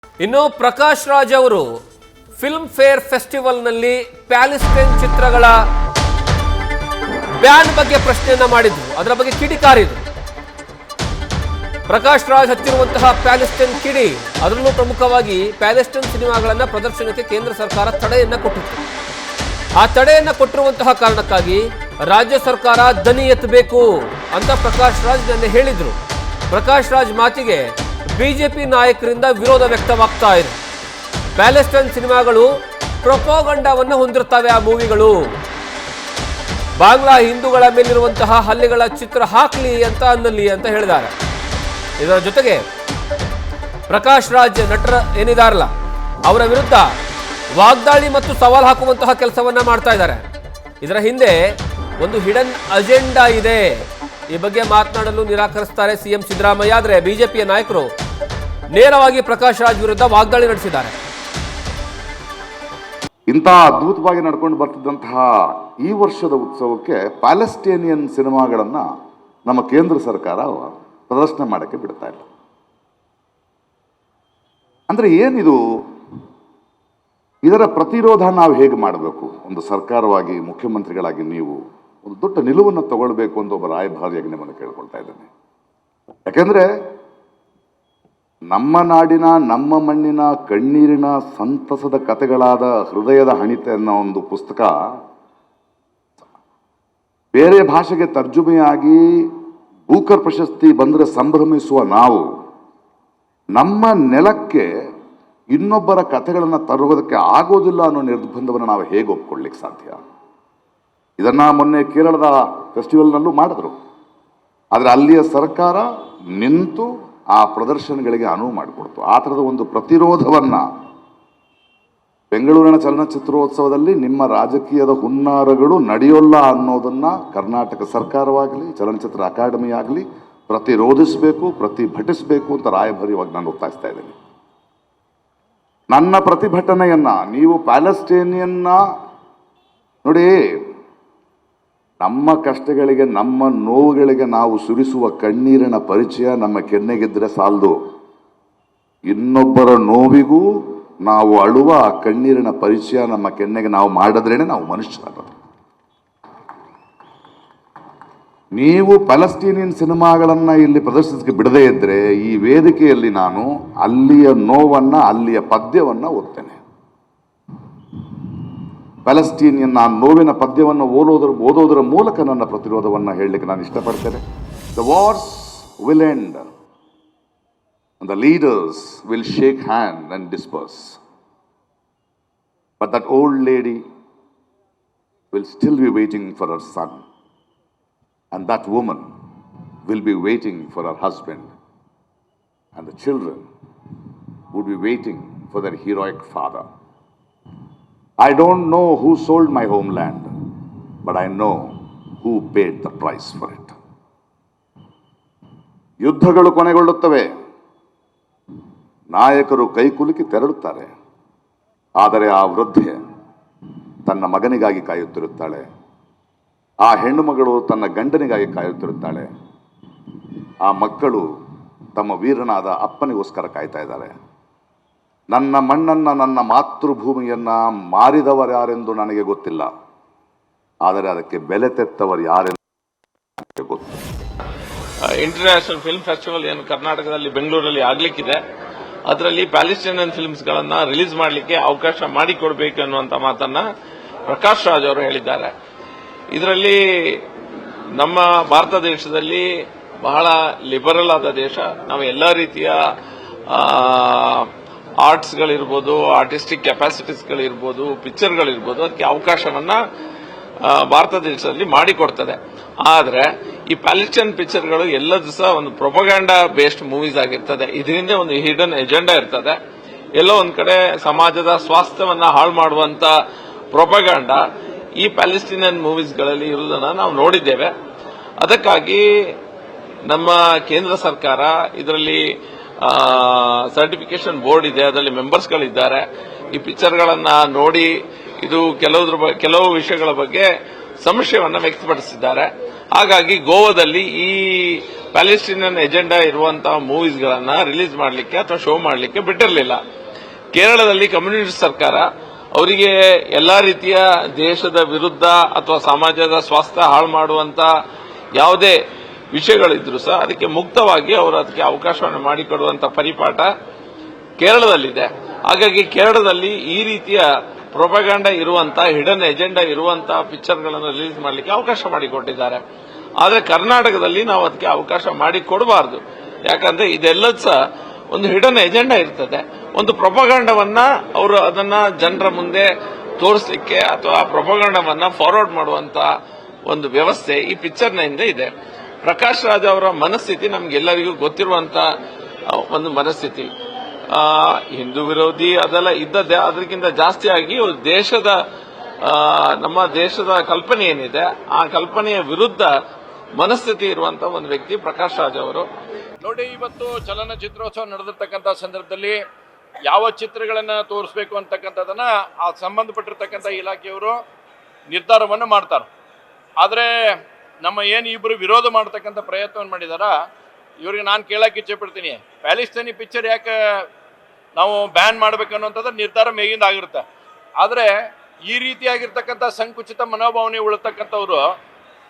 ಇನ್ನು ಪ್ರಕಾಶ್ ರಾಜ್ ಅವರು film fair ಫೆಸ್ಟಿವಲ್ನಲ್ಲಿ Palestine ಚಿತ್ರಗಳ ಬ್ಯಾನ್ ಬಗ್ಗೆ ಪ್ರಶ್ನೆಯನ್ನ ಮಾಡಿದ್ರು. ಅದರ ಬಗ್ಗೆ ಕಿಡಿಕಾರಿದ್ರು. ಪ್ರಕಾಶ್ ರಾಜ್ ಹಚ್ಚಿರುವಂತಹ ಪ್ಯಾಲೆಸ್ಟೈನ್ ಕಿಡಿ, ಅದರಲ್ಲೂ ಪ್ರಮುಖವಾಗಿ ಪ್ಯಾಲೆಸ್ಟೈನ್ ಸಿನಿಮಾಗಳನ್ನ ಪ್ರದರ್ಶನಕ್ಕೆ ಕೇಂದ್ರ ಸರ್ಕಾರ ತಡೆಯನ್ನ ಕೊಟ್ಟಿತ್ತು. ಆ ತಡೆಯನ್ನ ಕೊಟ್ಟಿರುವಂತಹ ಕಾರಣಕ್ಕಾಗಿ ರಾಜ್ಯ ಸರ್ಕಾರ ದನಿ ಎತ್ತಬೇಕು ಅಂತ ಪ್ರಕಾಶ್ ರಾಜ್ ನಿನ್ನೆ ಹೇಳಿದ್ರು. ಪ್ರಕಾಶ್ ರಾಜ್ ಮಾತಿಗೆ ಬಿಜೆಪಿ ನಾಯಕರಿಂದ ವಿರೋಧ ವ್ಯಕ್ತವಾಗ್ತಾ ಇದೆ. ಪ್ಯಾಲೆಸ್ಟೈನ್ ಸಿನಿಮಾಗಳು ಪ್ರೊಪೋಗಂಡವನ್ನು ಹೊಂದಿರ್ತವೆ. ಆ ಮೂವಿಗಳು ಬಾಂಗ್ಲಾ ಹಿಂದೂಗಳ ಮೇಲಿರುವಂತಹ ಹಲ್ಲೆಗಳ ಚಿತ್ರ ಹಾಕ್ಲಿ ಅಂತ ಅನ್ನಲಿ ಅಂತ ಹೇಳಿದ್ದಾರೆ. ಇದರ ಜೊತೆಗೆ ಪ್ರಕಾಶ್ ರಾಜ್ ನಟರ ಏನಿದಾರಲ್ಲ ಅವರ ವಿರುದ್ಧ ವಾಗ್ದಾಳಿ ಮತ್ತು ಸವಾಲು ಹಾಕುವಂತಹ ಕೆಲಸವನ್ನ ಮಾಡ್ತಾ ಇದ್ದಾರೆ. ಇದರ ಹಿಂದೆ ಒಂದು ಹಿಡನ್ ಅಜೆಂಡಾ ಇದೆ. ಈ ಬಗ್ಗೆ ಮಾತನಾಡಲು ನಿರಾಕರಿಸ್ತಾರೆ ಸಿಎಂ ಸಿದ್ದರಾಮಯ್ಯ. ಆದರೆ ಬಿಜೆಪಿಯ ನಾಯಕರು ನೇರವಾಗಿ ಪ್ರಕಾಶ್ ರಾಜ್ ವಿರುದ್ಧ ವಾಗ್ದಾಳಿ ನಡೆಸಿದ್ದಾರೆ. ಇಂತಹ ಅದ್ಭುತವಾಗಿ ನಡ್ಕೊಂಡು ಬರ್ತಿದ್ದಂತಹ ಈ ವರ್ಷದ ಉತ್ಸವಕ್ಕೆ ಪ್ಯಾಲೆಸ್ಟೇನಿಯನ್ ಸಿನಿಮಾಗಳನ್ನು ನಮ್ಮ ಕೇಂದ್ರ ಸರ್ಕಾರ ಪ್ರದರ್ಶನ ಮಾಡೋಕ್ಕೆ ಬಿಡ್ತಾ ಇಲ್ಲ. ಅಂದರೆ ಏನಿದು? ಇದರ ಪ್ರತಿರೋಧ ನಾವು ಹೇಗೆ ಮಾಡಬೇಕು? ಒಂದು ಸರ್ಕಾರವಾಗಿ, ಮುಖ್ಯಮಂತ್ರಿಗಳಾಗಿ ನೀವು ಒಂದು ದೊಡ್ಡ ನಿಲುವನ್ನು ತಗೊಳ್ಬೇಕು ಅಂತ ಒಬ್ಬ ರಾಯಭಾರಿಯಾಗಿ ನಿಮ್ಮನ್ನು ಕೇಳ್ಕೊಳ್ತಾ ಇದ್ದೇನೆ. ಯಾಕೆಂದರೆ ನಮ್ಮ ನಾಡಿನ, ನಮ್ಮ ಮಣ್ಣಿನ, ಕಣ್ಣೀರಿನ ಸಂತಸದ ಕಥೆಗಳಾದ ಹೃದಯದ ಹಣಿತೆ ಅನ್ನೋ ಒಂದು ಪುಸ್ತಕ ಬೇರೆ ಭಾಷೆಗೆ ತರ್ಜುಮೆಯಾಗಿ ಬೂಕರ್ ಪ್ರಶಸ್ತಿ ಬಂದರೆ ಸಂಭ್ರಮಿಸುವ ನಾವು ನಮ್ಮ ನೆಲಕ್ಕೆ ಇನ್ನೊಬ್ಬರ ಕಥೆಗಳನ್ನು ತರುವುದಕ್ಕೆ ಆಗೋದಿಲ್ಲ ಅನ್ನೋ ನಿರ್ಬಂಧವನ್ನು ನಾವು ಹೇಗೆ ಒಪ್ಕೊಳ್ಳಿಕ್ಕೆ ಸಾಧ್ಯ? ಇದನ್ನು ಮೊನ್ನೆ ಕೇರಳದ ಫೆಸ್ಟಿವಲ್ನಲ್ಲೂ ಮಾಡಿದ್ರು. ಆದರೆ ಅಲ್ಲಿಯ ಸರ್ಕಾರ ನಿಂತು ಆ ಪ್ರದರ್ಶನಗಳಿಗೆ ಅನುವು ಮಾಡಿಕೊಡ್ತು. ಆ ಥರದ ಒಂದು ಪ್ರತಿರೋಧವನ್ನು ಬೆಂಗಳೂರಿನ ಚಲನಚಿತ್ರೋತ್ಸವದಲ್ಲಿ ನಿಮ್ಮ ರಾಜಕೀಯದ ಹುನ್ನಾರಗಳು ನಡೆಯೋಲ್ಲ ಅನ್ನೋದನ್ನು ಕರ್ನಾಟಕ ಸರ್ಕಾರವಾಗಲಿ, ಚಲನಚಿತ್ರ ಅಕಾಡೆಮಿ ಆಗಲಿ ಪ್ರತಿರೋಧಿಸಬೇಕು, ಪ್ರತಿಭಟಿಸಬೇಕು ಅಂತ ರಾಯಭಾರಿಯಾಗಿ ನಾನು ಒತ್ತಾಯಿಸ್ತಾ ಇದ್ದೀನಿ. ನನ್ನ ಪ್ರತಿಭಟನೆಯನ್ನು ನೀವು ಪ್ಯಾಲೆಸ್ಟೇನಿಯನ್ನ ನೋಡಿ, ನಮ್ಮ ಕಷ್ಟಗಳಿಗೆ, ನಮ್ಮ ನೋವುಗಳಿಗೆ ನಾವು ಸುರಿಸುವ ಕಣ್ಣೀರಿನ ಪರಿಚಯ ನಮ್ಮ ಕೆನ್ನೆಗಿದ್ರೆ ಸಾಲದು. ಇನ್ನೊಬ್ಬರ ನೋವಿಗೂ ನಾವು ಅಳುವ ಆ ಕಣ್ಣೀರಿನ ಪರಿಚಯ ನಮ್ಮ ಕೆನ್ನೆಗೆ ನಾವು ಮಾಡಿದ್ರೇನೆ ನಾವು ಮನುಷ್ಯರಾಗೋದು. ನೀವು ಪ್ಯಾಲೆಸ್ಟೀನಿಯನ್ ಸಿನಿಮಾಗಳನ್ನು ಇಲ್ಲಿ ಪ್ರದರ್ಶಿಸಕ್ಕೆ ಬಿಡದೇ ಇದ್ದರೆ ಈ ವೇದಿಕೆಯಲ್ಲಿ ನಾನು ಅಲ್ಲಿಯ ನೋವನ್ನು, ಅಲ್ಲಿಯ ಪದ್ಯವನ್ನು ಓದ್ತೇನೆ. ಪ್ಯಾಲೆಸ್ಟೀನಿಯನ್ ಆ ನೋವಿನ ಪದ್ಯವನ್ನು ಓದೋದರ ಮೂಲಕ ನನ್ನ ಪ್ರತಿರೋಧವನ್ನು ಹೇಳಲಿಕ್ಕೆ ನಾನು ಇಷ್ಟಪಡ್ತೇನೆ. The wars will end and the leaders will shake hand and disperse. But that old lady will still be waiting for her son. And that woman will be waiting for her husband. And the children would be waiting for their heroic father. I don't know who sold my homeland, but I know who paid the price for it. ಯುದ್ಧಗಳು ಕೊನೆಗೊಳ್ಳುತ್ತವೆ, ನಾಯಕರು ಕೈಕುಲುಕಿ ತೆರಳುತ್ತಾರೆ. ಆದರೆ ಆ ವೃದ್ಧೆ ತನ್ನ ಮಗನಿಗಾಗಿ ಕಾಯುತ್ತಿರುತ್ತಾಳೆ, ಆ ಹೆಣ್ಣು ಮಗಳು ತನ್ನ ಗಂಡನಿಗಾಗಿ ಕಾಯುತ್ತಿರುತ್ತಾಳೆ, ಆ ಮಕ್ಕಳು ತಮ್ಮ ವೀರನಾದ ಅಪ್ಪನಿಗೋಸ್ಕರ ಕಾಯ್ತಾ ಇದ್ದಾರೆ. ನನ್ನ ಮಣ್ಣನ್ನು, ನನ್ನ ಮಾತೃಭೂಮಿಯನ್ನು ಮಾರಿದವರು ಯಾರೆಂದು ನನಗೆ ಗೊತ್ತಿಲ್ಲ, ಆದರೆ ಅದಕ್ಕೆ ಬೆಲೆ ತೆತ್ತವರು ಯಾರೆಂದು ನನಗೆ ಗೊತ್ತು. ಇಂಟರ್ನ್ಯಾಷನಲ್ ಫಿಲ್ಮ್ ಫೆಸ್ಟಿವಲ್ ಏನು ಕರ್ನಾಟಕದಲ್ಲಿ ಬೆಂಗಳೂರಲ್ಲಿ ಆಗ್ಲಿಕ್ಕಿದೆ, ಅದರಲ್ಲಿ ಪ್ಯಾಲೆಸ್ಟೈನಿಯನ್ ಫಿಲ್ಮ್ಸ್ ಗಳನ್ನ ರಿಲೀಸ್ ಮಾಡಲಿಕ್ಕೆ ಅವಕಾಶ ಮಾಡಿಕೊಡ್ಬೇಕು ಅನ್ನುವಂತ ಮಾತನ್ನ ಪ್ರಕಾಶ್ ರಾಜ್ ಅವರು ಹೇಳಿದ್ದಾರೆ. ಇದರಲ್ಲಿ ನಮ್ಮ ಭಾರತ ದೇಶದಲ್ಲಿ ಬಹಳ ಲಿಬರಲ್ ಆದ ದೇಶ. ನಾವು ಎಲ್ಲ ರೀತಿಯ ಆರ್ಟ್ಸ್ಗಳಿರ್ಬೋದು, ಆರ್ಟಿಸ್ಟಿಕ್ ಕೆಪಾಸಿಟೀಸ್ಗಳಿರ್ಬೋದು, ಪಿಕ್ಚರ್ಗಳಿರ್ಬೋದು, ಅದಕ್ಕೆ ಅವಕಾಶವನ್ನ ಭಾರತ ದೇಶದಲ್ಲಿ ಮಾಡಿಕೊಡ್ತದೆ. ಆದರೆ ಈ ಪ್ಯಾಲೆಸ್ಟೈನ್ ಪಿಕ್ಚರ್ಗಳು ಎಲ್ಲ ದಿವಸ ಒಂದು ಪ್ರೊಪಗಾಂಡಾ ಬೇಸ್ಡ್ ಮೂವೀಸ್ ಆಗಿರ್ತದೆ. ಇದರಿಂದ ಒಂದು ಹಿಡನ್ ಎಜೆಂಡಾ ಇರ್ತದೆ. ಎಲ್ಲೋ ಒಂದ್ ಕಡೆ ಸಮಾಜದ ಸ್ವಾಸ್ಥ್ಯವನ್ನ ಹಾಳು ಮಾಡುವಂತ ಪ್ರೊಪಗಾಂಡಾ ಈ ಪ್ಯಾಲೆಸ್ಟೀನಿಯನ್ ಮೂವೀಸ್ಗಳಲ್ಲಿ ಇರುವುದನ್ನು ನಾವು ನೋಡಿದ್ದೇವೆ. ಅದಕ್ಕಾಗಿ ನಮ್ಮ ಕೇಂದ್ರ ಸರ್ಕಾರ ಇದರಲ್ಲಿ ಸರ್ಟಿಫಿಕೇಶನ್ ಬೋರ್ಡ್ ಇದೆ, ಅದರಲ್ಲಿ ಮೆಂಬರ್ಸ್ಗಳಿದ್ದಾರೆ. ಈ ಪಿಕ್ಚರ್ಗಳನ್ನ ನೋಡಿ ಇದು ಕೆಲವು ವಿಷಯಗಳ ಬಗ್ಗೆ ಸಂಶಯವನ್ನ ವ್ಯಕ್ತಪಡಿಸಿದ್ದಾರೆ. ಹಾಗಾಗಿ ಗೋವಾದಲ್ಲಿ ಈ ಪ್ಯಾಲೆಸ್ಟೀನಿಯನ್ ಎಜೆಂಡಾ ಇರುವಂತಹ ಮೂವೀಸ್ಗಳನ್ನ ರಿಲೀಸ್ ಮಾಡಲಿಕ್ಕೆ ಅಥವಾ ಶೋ ಮಾಡಲಿಕ್ಕೆ ಬಿಟ್ಟಿರಲಿಲ್ಲ. ಕೇರಳದಲ್ಲಿ ಕಮ್ಯುನಿಸ್ಟ್ ಸರ್ಕಾರ ಅವರಿಗೆ ಎಲ್ಲಾ ರೀತಿಯ ದೇಶದ ವಿರುದ್ಧ ಅಥವಾ ಸಮಾಜದ ಸ್ವಾಸ್ಥ್ಯ ಹಾಳು ಮಾಡುವಂತ ಯಾವುದೇ ವಿಷಯಗಳಿದ್ರು ಸಹ ಅದಕ್ಕೆ ಮುಕ್ತವಾಗಿ ಅವರು ಅದಕ್ಕೆ ಅವಕಾಶವನ್ನು ಮಾಡಿಕೊಡುವಂತ ಪರಿಪಾಠ ಕೇರಳದಲ್ಲಿದೆ. ಹಾಗಾಗಿ ಕೇರಳದಲ್ಲಿ ಈ ರೀತಿಯ ಪ್ರೊಪಗಂಡ ಇರುವಂತ ಹಿಡನ್ ಎಜೆಂಡಾ ಇರುವಂತ ಪಿಕ್ಚರ್ಗಳನ್ನು ರಿಲೀಸ್ ಮಾಡಲಿಕ್ಕೆ ಅವಕಾಶ ಮಾಡಿಕೊಟ್ಟಿದ್ದಾರೆ. ಆದರೆ ಕರ್ನಾಟಕದಲ್ಲಿ ನಾವು ಅದಕ್ಕೆ ಅವಕಾಶ ಮಾಡಿಕೊಡಬಾರದು. ಯಾಕಂದ್ರೆ ಇದೆಲ್ಲದ ಸಹ ಒಂದು ಹಿಡನ್ ಎಜೆಂಡಾ ಇರ್ತದೆ. ಒಂದು ಪ್ರೊಪಗಂಡವನ್ನ ಅವರು ಅದನ್ನ ಜನರ ಮುಂದೆ ತೋರಿಸಲಿಕ್ಕೆ ಅಥವಾ ಪ್ರೊಪಗಂಡವನ್ನ ಫಾರ್ವರ್ಡ್ ಮಾಡುವಂತ ಒಂದು ವ್ಯವಸ್ಥೆ ಈ ಪಿಕ್ಚರ್ನಿಂದ ಇದೆ. ಪ್ರಕಾಶ್ ರಾಜ್ ಅವರ ಮನಸ್ಥಿತಿ ನಮ್ಗೆಲ್ಲರಿಗೂ ಗೊತ್ತಿರುವಂತ ಒಂದು ಮನಸ್ಥಿತಿ. ಹಿಂದೂ ವಿರೋಧಿ ಅದೆಲ್ಲ ಇದ್ದದ್ದೇ, ಅದಕ್ಕಿಂತ ಜಾಸ್ತಿಯಾಗಿ ನಮ್ಮ ದೇಶದ ಕಲ್ಪನೆ ಏನಿದೆ ಆ ಕಲ್ಪನೆಯ ವಿರುದ್ಧ ಮನಸ್ಥಿತಿ ಇರುವಂತಹ ಒಂದು ವ್ಯಕ್ತಿ ಪ್ರಕಾಶ್ ರಾಜ್ ಅವರು. ನೋಡಿ, ಇವತ್ತು ಚಲನಚಿತ್ರೋತ್ಸವ ನಡೆದಿರ್ತಕ್ಕಂಥ ಸಂದರ್ಭದಲ್ಲಿ ಯಾವ ಚಿತ್ರಗಳನ್ನ ತೋರಿಸಬೇಕು ಅಂತಕ್ಕಂಥದನ್ನ ಆ ಸಂಬಂಧಪಟ್ಟಿರ್ತಕ್ಕಂಥ ಇಲಾಖೆಯವರು ನಿರ್ಧಾರವನ್ನು ಮಾಡ್ತಾರೆ. ಆದರೆ ನಮ್ಮ ಏನು ಇಬ್ಬರು ವಿರೋಧ ಮಾಡತಕ್ಕಂಥ ಪ್ರಯತ್ನವನ್ನು ಮಾಡಿದಾರ, ಇವ್ರಿಗೆ ನಾನು ಕೇಳಕ್ಕೆ ಇಚ್ಛೆ ಪಡ್ತೀನಿ, ಪ್ಯಾಲೆಸ್ಟೈನಿ ಪಿಕ್ಚರ್ ಯಾಕೆ ನಾವು ಬ್ಯಾನ್ ಮಾಡಬೇಕನ್ನುವಂಥದ್ದು ನಿರ್ಧಾರ ಮೇಗಿಂದ ಆಗಿರುತ್ತೆ. ಆದರೆ ಈ ರೀತಿಯಾಗಿರ್ತಕ್ಕಂಥ ಸಂಕುಚಿತ ಮನೋಭಾವನೆ ಉಳಿತಕ್ಕಂಥವ್ರು,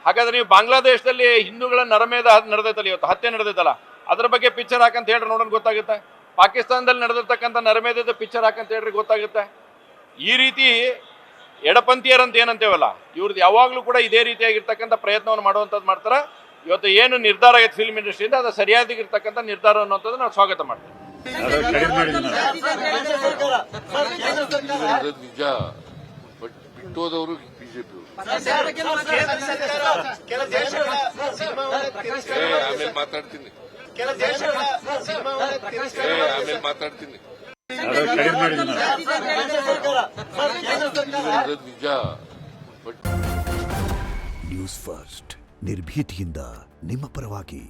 ಹಾಗಾದ್ರೆ ನೀವು ಬಾಂಗ್ಲಾದೇಶದಲ್ಲಿ ಹಿಂದೂಗಳ ನರಮೇಧ ನಡೆದೈತಲ್ಲ, ಇವತ್ತು ಹತ್ಯೆ ನಡೆದೈತಲ್ಲ, ಅದರ ಬಗ್ಗೆ ಪಿಕ್ಚರ್ ಹಾಕಂತ ಹೇಳ್ರಿ ನೋಡೋಣ ಗೊತ್ತಾಗುತ್ತೆ. ಪಾಕಿಸ್ತಾನದಲ್ಲಿ ನಡೆದಿರ್ತಕ್ಕಂಥ ನರಮೇಧದ ಪಿಕ್ಚರ್ ಹಾಕಂತ ಹೇಳ್ರಿ ಗೊತ್ತಾಗುತ್ತೆ. ಈ ರೀತಿ ಎಡಪಂಥೀಯರಂತ ಏನಂತೇವಲ್ಲ, ಇವ್ರದ್ದು ಯಾವಾಗಲೂ ಕೂಡ ಇದೇ ರೀತಿಯಾಗಿರ್ತಕ್ಕಂಥ ಪ್ರಯತ್ನವನ್ನು ಮಾಡುವಂಥದ್ದು ಮಾಡ್ತಾರೆ. ಇವತ್ತು ಏನು ನಿರ್ಧಾರ ಆಗೈತೆ ಫಿಲ್ಮ್ ಇಂಡಸ್ಟ್ರಿಯಿಂದ ಅದು ಸರಿಯಾಗಿರ್ತಕ್ಕಂಥ ನಿರ್ಧಾರ ಅನ್ನುವಂಥದ್ದು ನಾವು ಸ್ವಾಗತ ಮಾಡ್ತೀವಿ. ನಿಜ, ಬಟ್ ಬಿಟ್ಟೋದವರು ಬಿಜೆಪಿ ಆಮೇಲೆ ಮಾತಾಡ್ತೀನಿ ನಿಜ. ನ್ಯೂಸ್ ಫಸ್ಟ್ ನಿರ್ಭೀತಿಯಿಂದ ನಿಮ್ಮ ಪರವಾಗಿ.